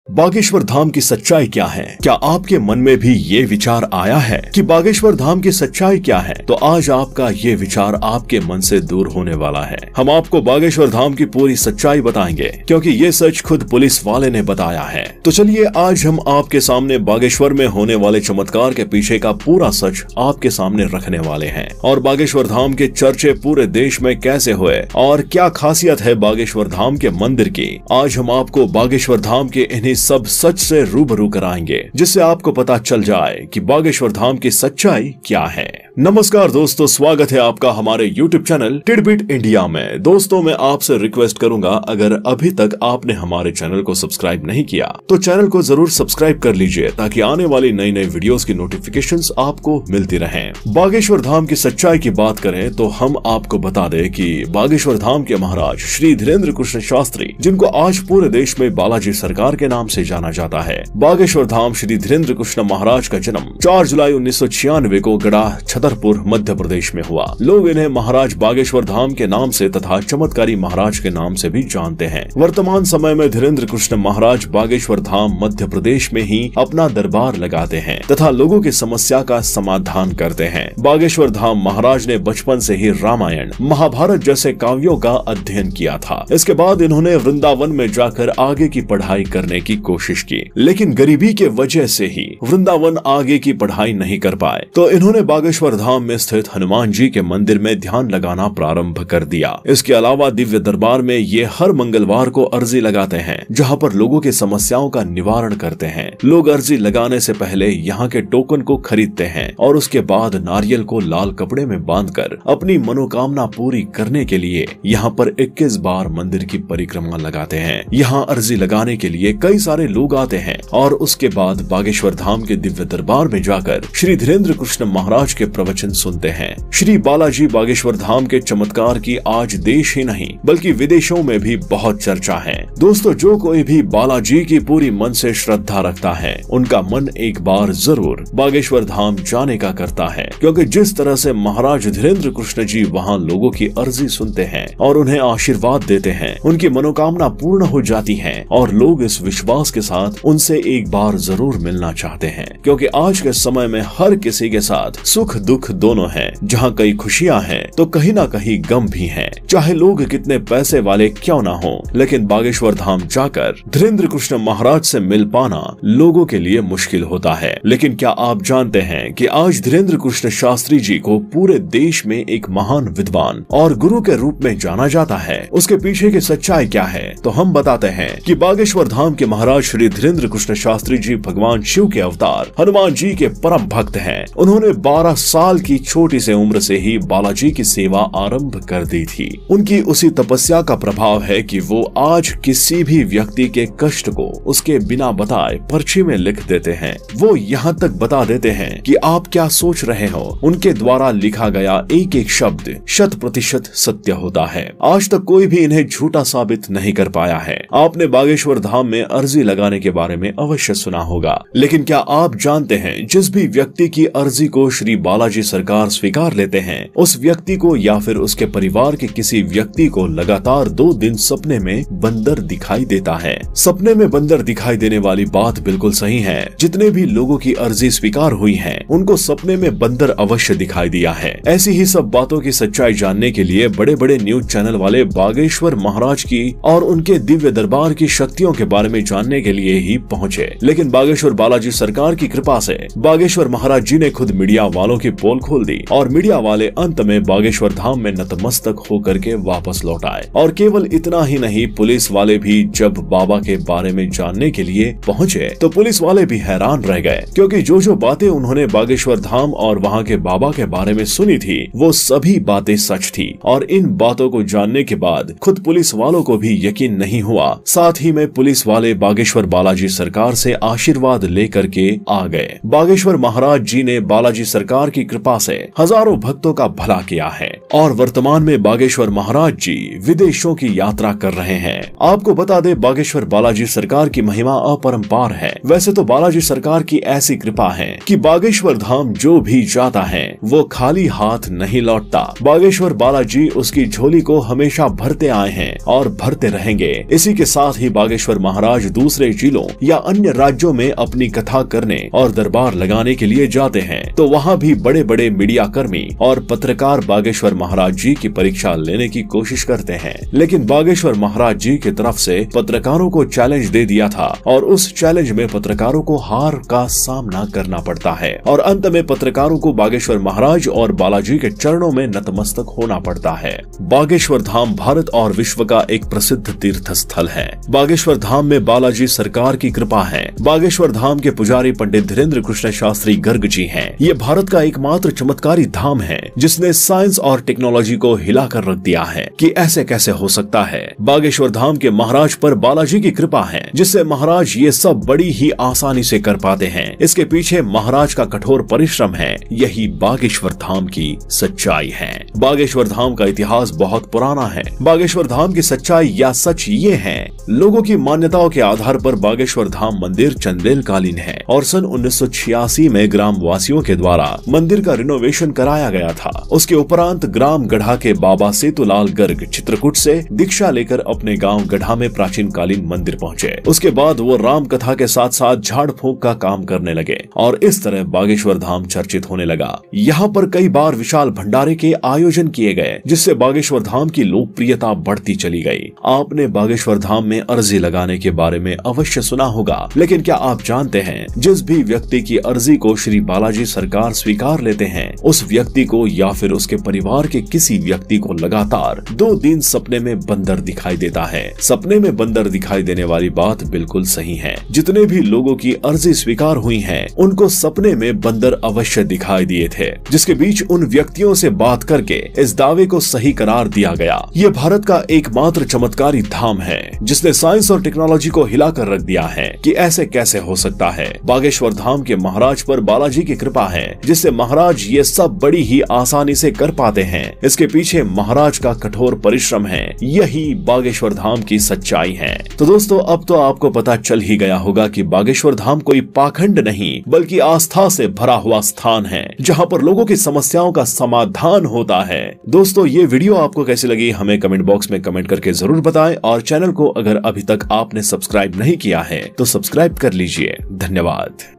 बागेश्वर धाम की सच्चाई क्या है? क्या आपके मन में भी ये विचार आया है कि बागेश्वर धाम की सच्चाई क्या है? तो आज आपका ये विचार आपके मन से दूर होने वाला है। हम आपको बागेश्वर धाम की पूरी सच्चाई बताएंगे, क्योंकि ये सच खुद पुलिस वाले ने बताया है। तो चलिए आज हम आपके सामने बागेश्वर में होने वाले चमत्कार के पीछे का पूरा सच आपके सामने रखने वाले हैं, और बागेश्वर धाम के चर्चे पूरे देश में कैसे हुए और क्या खासियत है बागेश्वर धाम के मंदिर की। आज हम आपको बागेश्वर धाम के इन्हीं सब सच से रूबरू कराएंगे, जिससे आपको पता चल जाए कि बागेश्वर धाम की सच्चाई क्या है। नमस्कार दोस्तों, स्वागत है आपका हमारे YouTube चैनल टिडबिट इंडिया में। दोस्तों मैं आपसे रिक्वेस्ट करूंगा, अगर अभी तक आपने हमारे चैनल को सब्सक्राइब नहीं किया तो चैनल को जरूर सब्सक्राइब कर लीजिए, ताकि आने वाली नई नई वीडियोस की नोटिफिकेशंस आपको मिलती रहें। बागेश्वर धाम की सच्चाई की बात करें तो हम आपको बता दें कि बागेश्वर धाम के महाराज श्री धीरेन्द्र कृष्ण शास्त्री, जिनको आज पूरे देश में बालाजी सरकार के नाम से जाना जाता है। बागेश्वर धाम श्री धीरेन्द्र कृष्ण महाराज का जन्म 4 जुलाई 1996 को गढ़ा छतरपुर मध्य प्रदेश में हुआ। लोग इन्हें महाराज बागेश्वर धाम के नाम से तथा चमत्कारी महाराज के नाम से भी जानते हैं। वर्तमान समय में धीरेन्द्र कृष्ण महाराज बागेश्वर धाम मध्य प्रदेश में ही अपना दरबार लगाते हैं तथा लोगों की समस्या का समाधान करते हैं। बागेश्वर धाम महाराज ने बचपन से ही रामायण, महाभारत जैसे काव्यों का अध्ययन किया था। इसके बाद इन्होंने वृंदावन में जाकर आगे की पढ़ाई करने की कोशिश की, लेकिन गरीबी के वजह से ही वृंदावन आगे की पढ़ाई नहीं कर पाए। तो इन्होंने बागेश्वर धाम में स्थित हनुमान जी के मंदिर में ध्यान लगाना प्रारंभ कर दिया। इसके अलावा दिव्य दरबार में ये हर मंगलवार को अर्जी लगाते हैं, जहां पर लोगों की समस्याओं का निवारण करते हैं। लोग अर्जी लगाने से पहले यहाँ के टोकन को खरीदते हैं और उसके बाद नारियल को लाल कपड़े में बांधकर अपनी मनोकामना पूरी करने के लिए यहाँ पर 21 बार मंदिर की परिक्रमा लगाते हैं। यहाँ अर्जी लगाने के लिए कई सारे लोग आते हैं और उसके बाद बागेश्वर धाम के दिव्य दरबार में जाकर श्री धीरेन्द्र कृष्ण महाराज के प्रवचन सुनते हैं। श्री बालाजी बागेश्वर धाम के चमत्कार की आज देश ही नहीं बल्कि विदेशों में भी बहुत चर्चा है। दोस्तों, जो कोई भी बालाजी की पूरी मन से श्रद्धा रखता है, उनका मन एक बार जरूर बागेश्वर धाम जाने का करता है, क्योंकि जिस तरह से महाराज धीरेन्द्र कृष्ण जी वहाँ लोगों की अर्जी सुनते हैं और उन्हें आशीर्वाद देते हैं, उनकी मनोकामना पूर्ण हो जाती है और लोग इस विश्वास के साथ उनसे एक बार जरूर मिलना चाहते हैं। क्योंकि आज के समय में हर किसी के साथ सुख दुख दोनों हैं। जहाँ कई खुशियाँ हैं तो कहीं ना कहीं गम भी हैं। चाहे लोग कितने पैसे वाले क्यों ना हो, लेकिन बागेश्वर धाम जाकर धीरेन्द्र कृष्ण महाराज से मिल पाना लोगों के लिए मुश्किल होता है। लेकिन क्या आप जानते हैं कि आज धीरेन्द्र कृष्ण शास्त्री जी को पूरे देश में एक महान विद्वान और गुरु के रूप में जाना जाता है? उसके पीछे की सच्चाई क्या है? तो हम बताते हैं कि बागेश्वर धाम के महाराज श्री धीरेन्द्र कृष्ण शास्त्री जी भगवान शिव के अवतार हनुमान जी के परम भक्त हैं। उन्होंने 12 साल की छोटी से उम्र से ही बालाजी की सेवा आरंभ कर दी थी। उनकी उसी तपस्या का प्रभाव है कि वो आज किसी भी व्यक्ति के कष्ट को उसके बिना बताए पर्ची में लिख देते हैं। वो यहाँ तक बता देते हैं कि आप क्या सोच रहे हो। उनके द्वारा लिखा गया एक एक शब्द 100% सत्य होता है। आज तक कोई भी इन्हें झूठा साबित नहीं कर पाया है। आपने बागेश्वर धाम में अर्जी लगाने के बारे में अवश्य सुना होगा, लेकिन क्या आप जानते हैं जिस भी व्यक्ति की अर्जी को श्री बालाजी सरकार स्वीकार लेते हैं, उस व्यक्ति को या फिर उसके परिवार के किसी व्यक्ति को लगातार 2 दिन सपने में बंदर दिखाई देता है। सपने में बंदर दिखाई देने वाली बात बिल्कुल सही है। जितने भी लोगों की अर्जी स्वीकार हुई है, उनको सपने में बंदर अवश्य दिखाई दिया है। ऐसी ही सब बातों की सच्चाई जानने के लिए बड़े बड़े न्यूज चैनल वाले बागेश्वर महाराज की और उनके दिव्य दरबार की शक्तियों के बारे में जानने के लिए ही पहुँचे। लेकिन बागेश्वर बालाजी सरकार की कृपा से बागेश्वर महाराज जी ने खुद मीडिया वालों की पोल खोल दी और मीडिया वाले अंत में बागेश्वर धाम में नतमस्तक होकर के वापस लौट आए। और केवल इतना ही नहीं, पुलिस वाले भी जब बाबा के बारे में जानने के लिए पहुँचे तो पुलिस वाले भी हैरान रह गए, क्योंकि जो बातें उन्होंने बागेश्वर धाम और वहाँ के बाबा के बारे में सुनी थी, वो सभी बातें सच थी। और इन बातों को जानने के बाद खुद पुलिस वालों को भी यकीन नहीं हुआ। साथ ही में पुलिस वाले बागेश्वर बालाजी सरकार से आशीर्वाद लेकर के आ गए। बागेश्वर महाराज जी ने बालाजी सरकार की कृपा से हजारों भक्तों का भला किया है और वर्तमान में बागेश्वर महाराज जी विदेशों की यात्रा कर रहे हैं। आपको बता दे, बागेश्वर बालाजी सरकार की महिमा अपरंपार है। वैसे तो बालाजी सरकार की ऐसी कृपा है कि बागेश्वर धाम जो भी जाता है वो खाली हाथ नहीं लौटता। बागेश्वर बालाजी उसकी झोली को हमेशा भरते आए हैं और भरते रहेंगे। इसी के साथ ही बागेश्वर महाराज दूसरे जिलों या अन्य राज्यों में अपनी कथा करने और दरबार लगाने के लिए जाते हैं तो वहाँ भी बड़े बड़े मीडिया कर्मी और पत्रकार बागेश्वर महाराज जी की परीक्षा लेने की कोशिश करते हैं, लेकिन बागेश्वर महाराज जी की तरफ से पत्रकारों को चैलेंज दे दिया था और उस चैलेंज में पत्रकारों को हार का सामना करना पड़ता है और अंत में पत्रकारों को बागेश्वर महाराज और बालाजी के चरणों में नतमस्तक होना पड़ता है। बागेश्वर धाम भारत और विश्व का एक प्रसिद्ध तीर्थ स्थल है। बागेश्वर धाम में बालाजी सरकार की कृपा है। बागेश्वर धाम के पुजारी पंडित धीरेन्द्र कृष्ण शास्त्री गर्ग जी हैं। ये भारत का एकमात्र चमत्कारी धाम है जिसने साइंस और टेक्नोलॉजी को हिलाकर रख दिया है कि ऐसे कैसे हो सकता है। बागेश्वर धाम के महाराज पर बालाजी की कृपा है जिससे महाराज ये सब बड़ी ही आसानी से कर पाते हैं। इसके पीछे महाराज का कठोर परिश्रम है। यही बागेश्वर धाम की सच्चाई है। बागेश्वर धाम का इतिहास बहुत पुराना है। बागेश्वर धाम की सच्चाई या सच ये है, लोगों की मान्यताओं के आधार पर बागेश्वर धाम मंदिर चंदेल कालीन है और सन 1986 में ग्राम वासियों के द्वारा मंदिर का रिनोवेशन कराया गया था। उसके उपरांत ग्राम गढ़ा के बाबा सेतुलाल गर्ग चित्रकूट से दीक्षा लेकर अपने गांव गढ़ा में प्राचीन कालीन मंदिर पहुंचे। उसके बाद वो राम कथा के साथ साथ झाड़ फूंक का काम करने लगे और इस तरह बागेश्वर धाम चर्चित होने लगा। यहाँ पर कई बार विशाल भंडारे के आयोजन किए गए जिससे बागेश्वर धाम की लोकप्रियता बढ़ती चली गई। आपने बागेश्वर धाम में अर्जी लगाने के बारे में अवश्य सुना होगा, लेकिन क्या आप जानते हैं जिस भी व्यक्ति की अर्जी को श्री बालाजी सरकार स्वीकार लेते हैं उस व्यक्ति को या फिर उसके परिवार के किसी व्यक्ति को लगातार 2 दिन सपने में बंदर दिखाई देता है। सपने में बंदर दिखाई देने वाली बात बिल्कुल सही है। जितने भी लोगों की अर्जी स्वीकार हुई है उनको सपने में बंदर अवश्य दिखाई दिए थे, जिसके बीच उन व्यक्तियों से बात करके इस दावे को सही करार दिया गया। ये भारत का एकमात्र चमत्कारी धाम है जिसने साइंस और टेक्नोलॉजी को हिलाकर रख दिया है कि ऐसे कैसे हो सकता है। बागेश्वर धाम के महाराज पर बालाजी की कृपा है जिससे महाराज ये सब बड़ी ही आसानी से कर पाते हैं। इसके पीछे महाराज का कठोर परिश्रम है। यही बागेश्वर धाम की सच्चाई है। तो दोस्तों, अब तो आपको पता चल ही गया होगा कि बागेश्वर धाम कोई पाखंड नहीं बल्कि आस्था से भरा हुआ स्थान है जहां पर लोगों की समस्याओं का समाधान होता है। दोस्तों, ये वीडियो आपको कैसी लगी हमें कमेंट बॉक्स में कमेंट करके जरूर बताएं और चैनल को अगर अभी तक आपने सब्सक्राइब नहीं किया है तो सब्सक्राइब कर लीजिए। धन्यवाद।